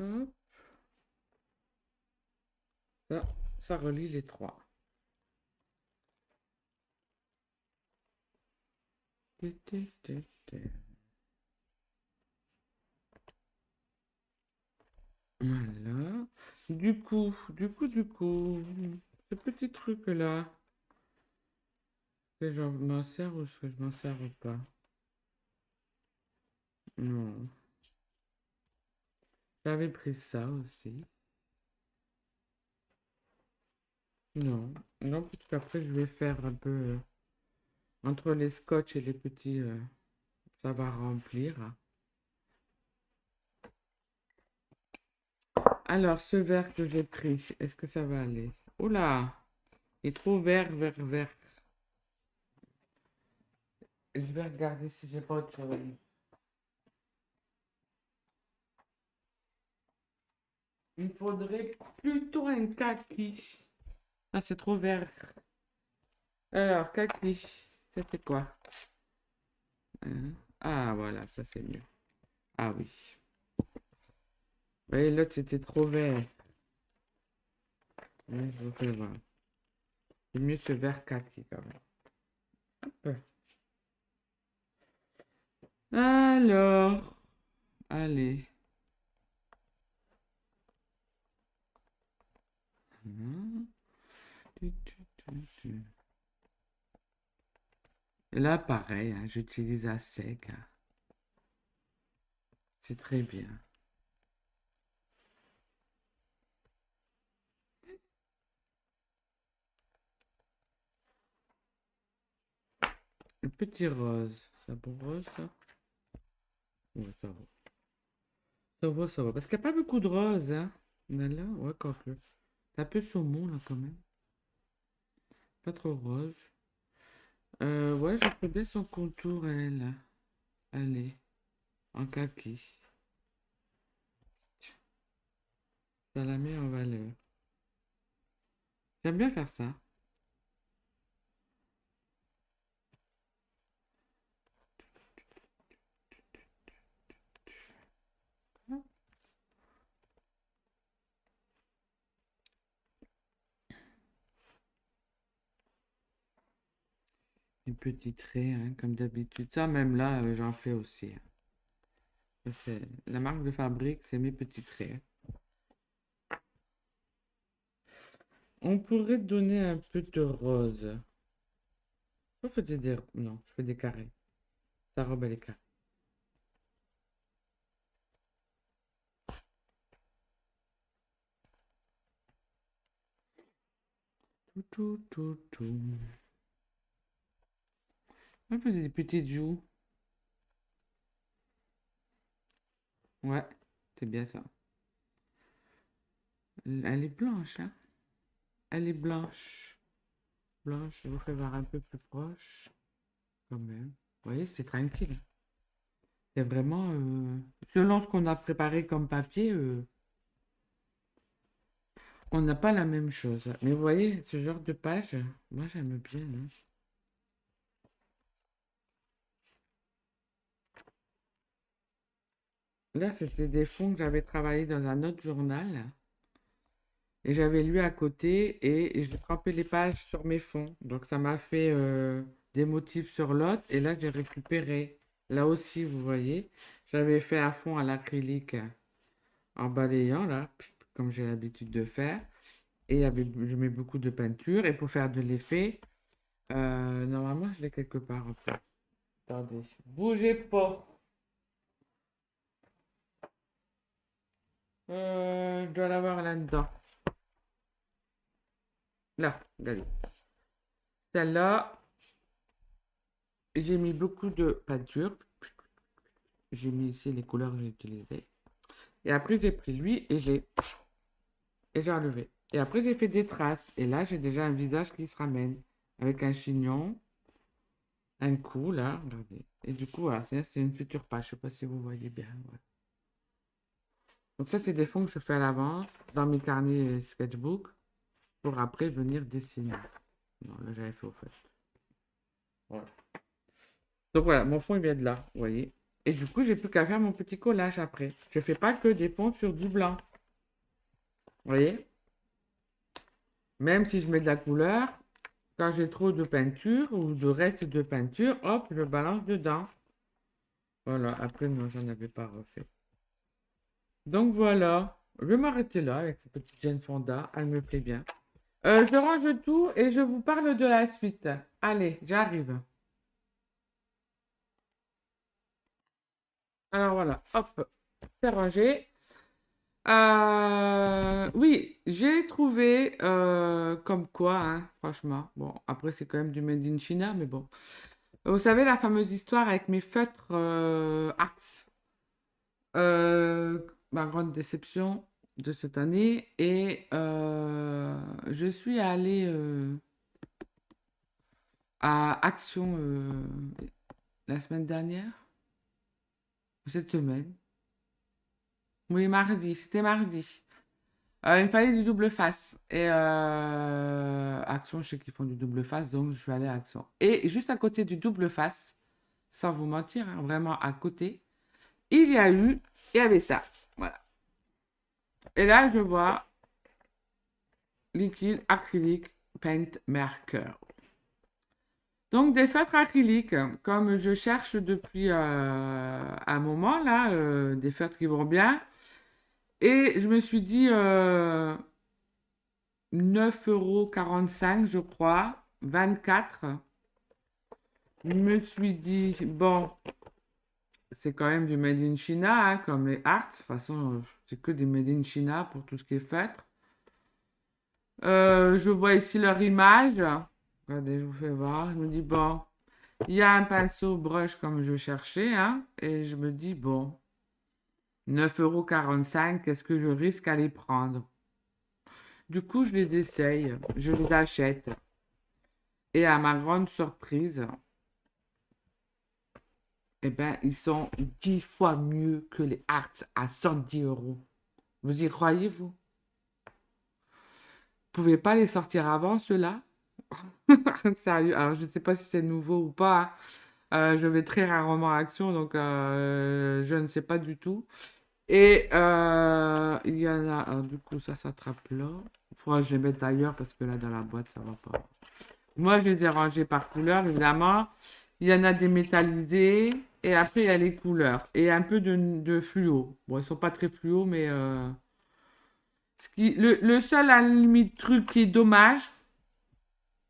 Hop. Ça relie les trois. Voilà. Du coup, ce petit truc-là, que je m'en sers ou est-ce que je m'en sers pas? Non. J'avais pris ça aussi. Non. Non, parce qu'après, je vais faire un peu entre les scotch et les petits, ça va remplir. Alors, ce verre que j'ai pris, est-ce que ça va aller? Oula, il est trop vert, vert, vert. Je vais regarder si j'ai pas autre chose. Il me faudrait plutôt un kaki. Ah, c'est trop vert. Alors, kaki, c'était quoi? Hein. Ah, voilà, ça c'est mieux. Ah oui. Oui, l'autre c'était trop vert. Je vous fais voir. C'est mieux ce vert kaki quand même. Hop. Alors, allez. Hum. Et là, pareil, hein, j'utilise à sec, hein. C'est très bien. Le petit rose. Ça pour rose, ça? Ouais, ça va. Ça va, ça va. Parce qu'il n'y a pas beaucoup de rose, hein. On a là, ouais, quoique. C'est un peu saumon, là, quand même. Pas trop rose. Ouais, je ferais bien son contour, elle. Allez, en kaki. Ça la met en valeur. J'aime bien faire ça. Des petits traits, hein, comme d'habitude. Ça, même là, j'en fais aussi, hein. Ça, c'est la marque de fabrique, c'est mes petits traits. On pourrait donner un peu de rose. Je fais des... Non, je fais des carrés. Sa robe, elle est carrée. Tout, tout, tout, tout. Un peu des petites joues. Ouais, c'est bien ça. Elle est blanche, hein. Elle est blanche. Blanche, je vous fais voir un peu plus proche. Quand même. Vous voyez, c'est tranquille. C'est vraiment... selon ce qu'on a préparé comme papier, on n'a pas la même chose. Mais vous voyez, ce genre de page, moi j'aime bien, hein. Là, c'était des fonds que j'avais travaillé dans un autre journal. Et j'avais lu à côté et je trempais les pages sur mes fonds. Donc ça m'a fait des motifs sur l'autre. Et là, j'ai récupéré. Là aussi, vous voyez, j'avais fait à fond à l'acrylique en balayant, là, comme j'ai l'habitude de faire. Et je mets beaucoup de peinture. Et pour faire de l'effet, normalement, je l'ai quelque part en fait. Attendez, bougez pas. Je dois l'avoir là-dedans. Là, regardez. Celle-là, j'ai mis beaucoup de peinture. J'ai mis ici les couleurs que j'ai utilisées. Et après, j'ai pris lui et j'ai enlevé. Et après, j'ai fait des traces. Et là, j'ai déjà un visage qui se ramène. Avec un chignon, un cou, là, regardez. Et du coup, voilà, c'est une future page. Je sais pas si vous voyez bien. Ouais. Donc ça, c'est des fonds que je fais à l'avance dans mes carnets sketchbook pour après venir dessiner. Non, là, j'avais fait au fait. Voilà. Donc voilà, mon fond, il vient de là, vous voyez. Et du coup, j'ai plus qu'à faire mon petit collage après. Je fais pas que des fonds sur du blanc. Vous voyez? Même si je mets de la couleur, quand j'ai trop de peinture ou de reste de peinture, hop, je balance dedans. Voilà, après, non, j'en avais pas refait. Donc voilà, je vais m'arrêter là avec cette petite Jane Fonda. Elle me plaît bien. Je range tout et je vous parle de la suite. Allez, j'arrive. Alors voilà, hop, c'est rangé. Oui, j'ai trouvé comme quoi, hein, franchement. Bon, après, c'est quand même du Made in China, mais bon. Vous savez, la fameuse histoire avec mes feutres Arts. Ma grande déception de cette année. Et je suis allée à Action la semaine dernière. Cette semaine. Oui, mardi. C'était mardi. Il me fallait du double face. Et Action, je sais qu'ils font du double face, donc je suis allée à Action. Et juste à côté du double face, sans vous mentir, hein, vraiment à côté, il y avait ça. Voilà. Et là, je vois liquide acrylique paint marker. Donc, des feutres acryliques, comme je cherche depuis un moment, là, des feutres qui vont bien. Et je me suis dit 9,45 € je crois, 24. Je me suis dit, bon, c'est quand même du Made in China, hein, comme les Arts. De toute façon, c'est que des Made in China pour tout ce qui est feutre. Je vois ici leur image. Regardez, je vous fais voir. Je me dis, bon, il y a un pinceau brush comme je cherchais, hein, et je me dis, bon, 9,45 €, qu'est-ce que je risque à les prendre? Du coup, je les essaye, je les achète. Et à ma grande surprise, eh ben, ils sont 10 fois mieux que les Arts à 110 euros. Vous y croyez, vous? Vous pouvez pas les sortir avant, ceux-là? Sérieux? Alors, je ne sais pas si c'est nouveau ou pas, hein. Je vais très rarement à Action, donc je ne sais pas du tout. Et il y en a, alors, du coup, ça s'attrape là. Il faudra que je les mette ailleurs parce que là, dans la boîte, ça va pas. Moi, je les ai rangés par couleur, évidemment. Il y en a des métallisés. Et après, il y a les couleurs. Et un peu de fluo. Bon, ils sont pas très fluo, mais le seul, à la limite, truc qui est dommage,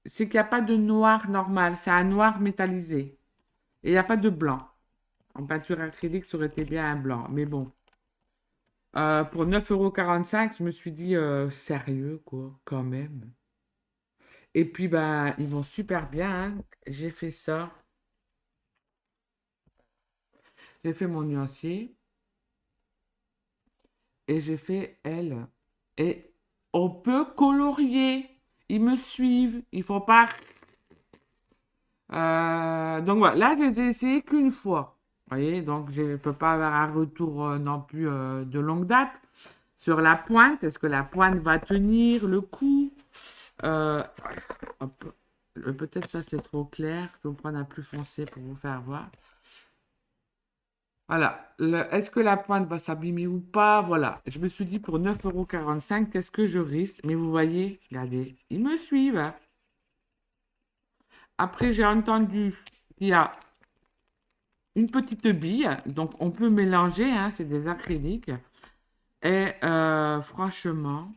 c'est qu'il n'y a pas de noir normal. C'est un noir métallisé. Et il n'y a pas de blanc. En peinture acrylique, ça aurait été bien un blanc. Mais bon. Pour 9,45 €, je me suis dit, sérieux, quoi, quand même. Et puis, bah, ils vont super bien, hein. J'ai fait ça. J'ai fait mon nuancier et j'ai fait elle. Et on peut colorier. Ils me suivent. Il faut pas. Donc voilà, là, je les ai essayés qu'une fois. Vous voyez, donc je ne peux pas avoir un retour non plus de longue date. Sur la pointe, est-ce que la pointe va tenir le coup? Euh, hop. Peut-être ça c'est trop clair. Je vais prendre un plus foncé pour vous faire voir. Voilà. Est-ce que la pointe va s'abîmer ou pas? Voilà. Je me suis dit pour 9,45 €, qu'est-ce que je risque? Mais vous voyez, regardez, ils me suivent, hein. Après, j'ai entendu qu'il y a une petite bille, donc on peut mélanger, hein, c'est des acryliques. Et franchement,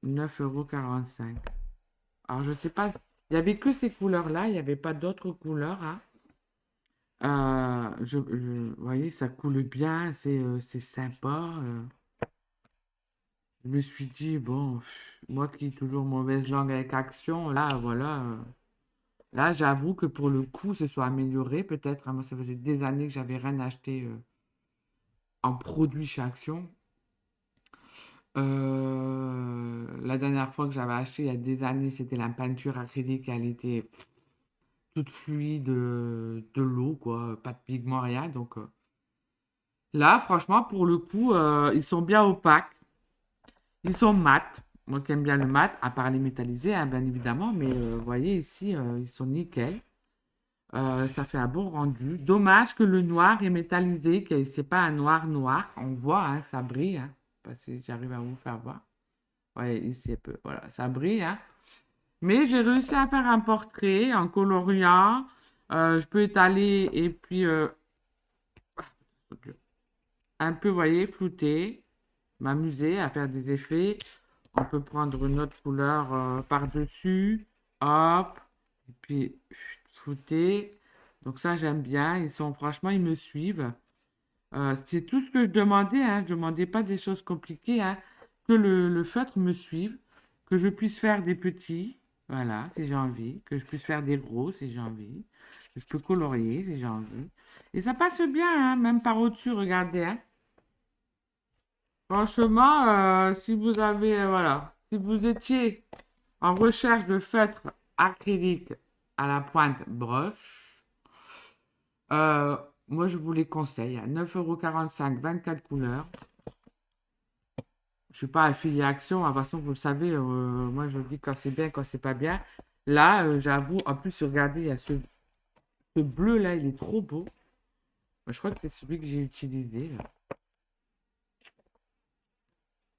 9,45 €. Alors, je sais pas, il n'y avait que ces couleurs-là, il n'y avait pas d'autres couleurs, hein. Vous voyez, ça coule bien, c'est sympa. Je me suis dit, bon, moi qui ai toujours mauvaise langue avec Action, là, voilà. Là, j'avoue que pour le coup, se soit amélioré peut-être, hein. Moi, ça faisait des années que j'avais rien acheté en produit chez Action. La dernière fois que j'avais acheté il y a des années, c'était la peinture acrylique. Elle était toute fluide, de l'eau, quoi. Pas de pigment, rien. Donc là, franchement, pour le coup, ils sont bien opaques. Ils sont mat. Moi qui aime bien le mat, à part les métallisés, hein, bien évidemment. Mais vous voyez ici, ils sont nickel. Ça fait un bon rendu. Dommage que le noir est métallisé, que c'est pas un noir noir. On voit hein, que ça brille. Hein. Je sais pas si j'arrive à vous faire voir. Ouais, ici un peu. Voilà, ça brille. Hein. Mais j'ai réussi à faire un portrait en coloriant. Je peux étaler et puis un peu, vous voyez, flouter, m'amuser à faire des effets. On peut prendre une autre couleur par-dessus. Hop. Et puis flouter. Donc ça, j'aime bien. Ils sont, franchement, ils me suivent. C'est tout ce que je demandais. Hein. Je ne demandais pas des choses compliquées. Hein. Que le feutre me suive. Que je puisse faire des petits. Voilà, si j'ai envie. Que je puisse faire des gros, si j'ai envie. Que je peux colorier, si j'ai envie. Et ça passe bien, hein, même par au-dessus, regardez. Hein. Franchement, si vous avez, voilà, si vous étiez en recherche de feutre acrylique à la pointe broche, euh, moi je vous les conseille à 9,45 €, 24 couleurs. Je ne suis pas affilié à Action, de toute façon vous le savez, moi je dis quand c'est bien, quand c'est pas bien. Là, j'avoue, en plus, regardez, il y a ce bleu là, il est trop beau. Je crois que c'est celui que j'ai utilisé là.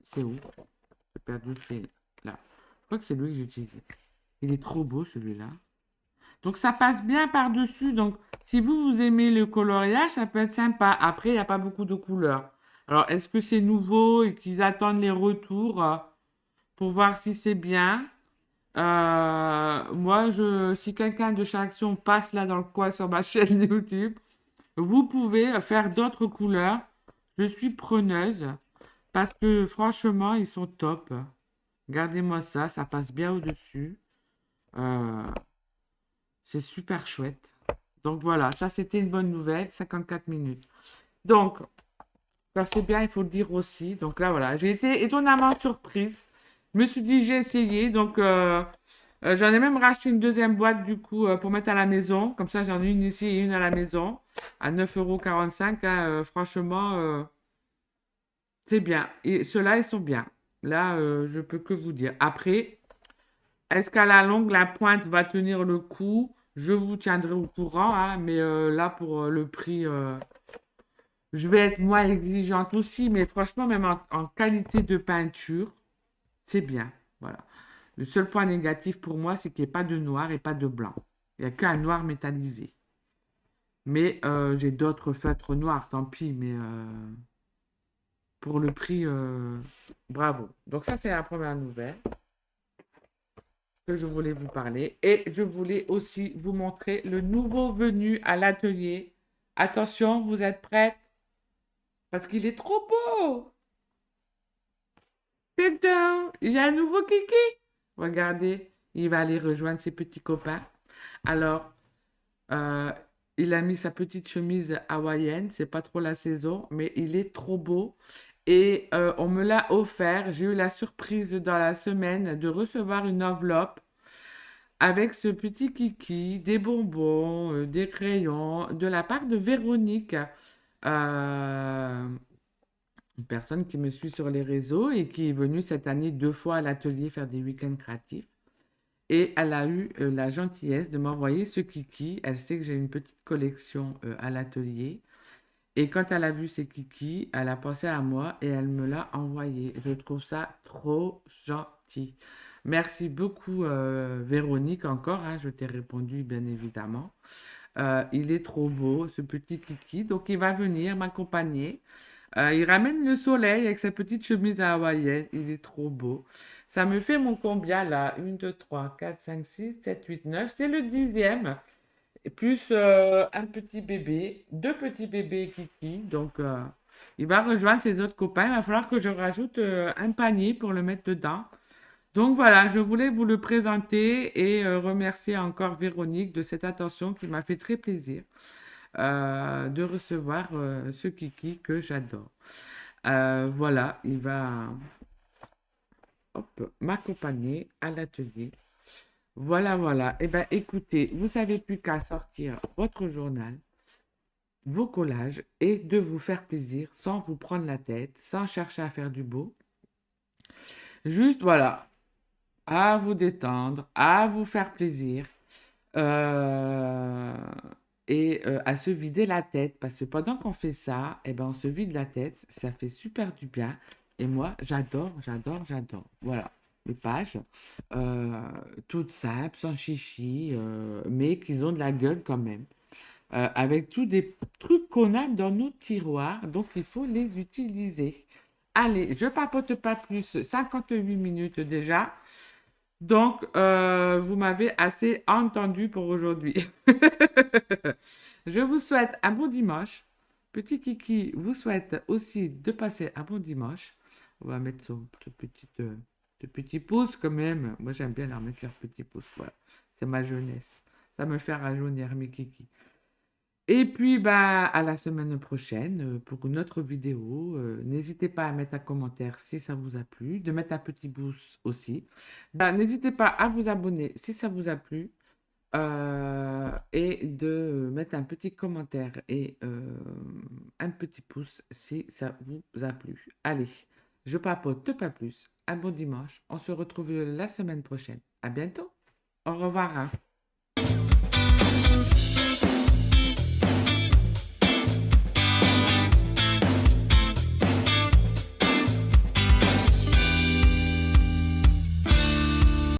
C'est où? J'ai perdu le fil. Là. Je crois que c'est lui que j'ai utilisé. Il est trop beau celui-là. Donc ça passe bien par-dessus. Donc si vous aimez le coloriage, ça peut être sympa. Après, il n'y a pas beaucoup de couleurs. Alors est-ce que c'est nouveau et qu'ils attendent les retours pour voir si c'est bien? Moi, si quelqu'un de chez Action passe là dans le coin sur ma chaîne YouTube, vous pouvez faire d'autres couleurs. Je suis preneuse parce que franchement, ils sont top. Regardez-moi ça, ça passe bien au-dessus. Euh, c'est super chouette. Donc voilà, ça c'était une bonne nouvelle, 54 minutes. Donc, Quand c'est bien, il faut le dire aussi. Donc là, voilà, j'ai été étonnamment surprise. Je me suis dit, j'ai essayé. Donc, j'en ai même racheté une deuxième boîte, du coup, pour mettre à la maison. Comme ça, j'en ai une ici et une à la maison. À 9,45 € hein, franchement, c'est bien. Et ceux-là, ils sont bien. Là, je peux que vous dire. Après, est-ce qu'à la longue, la pointe va tenir le coup? Je vous tiendrai au courant, hein, mais là, pour le prix, je vais être moins exigeante aussi, mais franchement, même en qualité de peinture, c'est bien. Voilà. Le seul point négatif pour moi, c'est qu'il n'y ait pas de noir et pas de blanc. Il n'y a qu'un noir métallisé. Mais j'ai d'autres feutres noirs, tant pis, mais pour le prix, bravo. Donc ça, c'est la première nouvelle que je voulais vous parler. Et je voulais aussi vous montrer le nouveau venu à l'atelier. Attention, vous êtes prêts? Parce qu'il est trop beau. Tadam! J'ai un nouveau kiki. Regardez, il va aller rejoindre ses petits copains. Alors, euh, il a mis sa petite chemise hawaïenne. C'est pas trop la saison, mais il est trop beau. Et on me l'a offert. J'ai eu la surprise dans la semaine de recevoir une enveloppe avec ce petit kiki, des bonbons, des crayons, de la part de Véronique. Euh, une personne qui me suit sur les réseaux et qui est venue cette année 2 fois à l'atelier faire des week-ends créatifs. Et elle a eu la gentillesse de m'envoyer ce kiki. Elle sait que j'ai une petite collection à l'atelier. Et quand elle a vu ces kikis, elle a pensé à moi et elle me l'a envoyé. Je trouve ça trop gentil. Merci beaucoup, Véronique, encore, hein, je t'ai répondu, bien évidemment. Il est trop beau, ce petit kiki. Donc, il va venir m'accompagner. Il ramène le soleil avec sa petite chemise hawaïenne. Il est trop beau. Ça me fait mon combien là? 1, 2, 3, 4, 5, 6, 7, 8, 9. C'est le 10e. Et plus un petit bébé, 2 petits bébés Kiki. Donc, il va rejoindre ses autres copains. Il va falloir que je rajoute un panier pour le mettre dedans. Donc voilà, je voulais vous le présenter et remercier encore Véronique de cette attention qui m'a fait très plaisir de recevoir ce Kiki que j'adore. Voilà, il va hop, m'accompagner à l'atelier. Voilà, voilà. Eh bien, écoutez, vous savez plus qu'à sortir votre journal, vos collages et de vous faire plaisir sans vous prendre la tête, sans chercher à faire du beau. Juste, voilà, à vous détendre, à vous faire plaisir euh, et à se vider la tête. Parce que pendant qu'on fait ça, eh ben, on se vide la tête, ça fait super du bien. Et moi, j'adore, j'adore, j'adore. Voilà, les pages, euh, toutes simples, sans chichi, mais qui ont de la gueule quand même. Avec tous des trucs qu'on a dans nos tiroirs, donc il faut les utiliser. Allez, je papote pas plus, 58 minutes déjà. Donc, vous m'avez assez entendu pour aujourd'hui. Je vous souhaite un bon dimanche. Petit Kiki vous souhaite aussi de passer un bon dimanche. On va mettre ce petit pouce quand même. Moi, j'aime bien leur mettre leur petit pouce. Voilà. C'est ma jeunesse. Ça me fait rajeunir mes Kiki. Et puis, bah, à la semaine prochaine pour une autre vidéo. N'hésitez pas à mettre un commentaire si ça vous a plu, de mettre un petit pouce aussi. N'hésitez pas à vous abonner si ça vous a plu et de mettre un petit commentaire et un petit pouce si ça vous a plu. Allez, je papote pas plus. Un bon dimanche. On se retrouve la semaine prochaine. À bientôt. Au revoir, hein.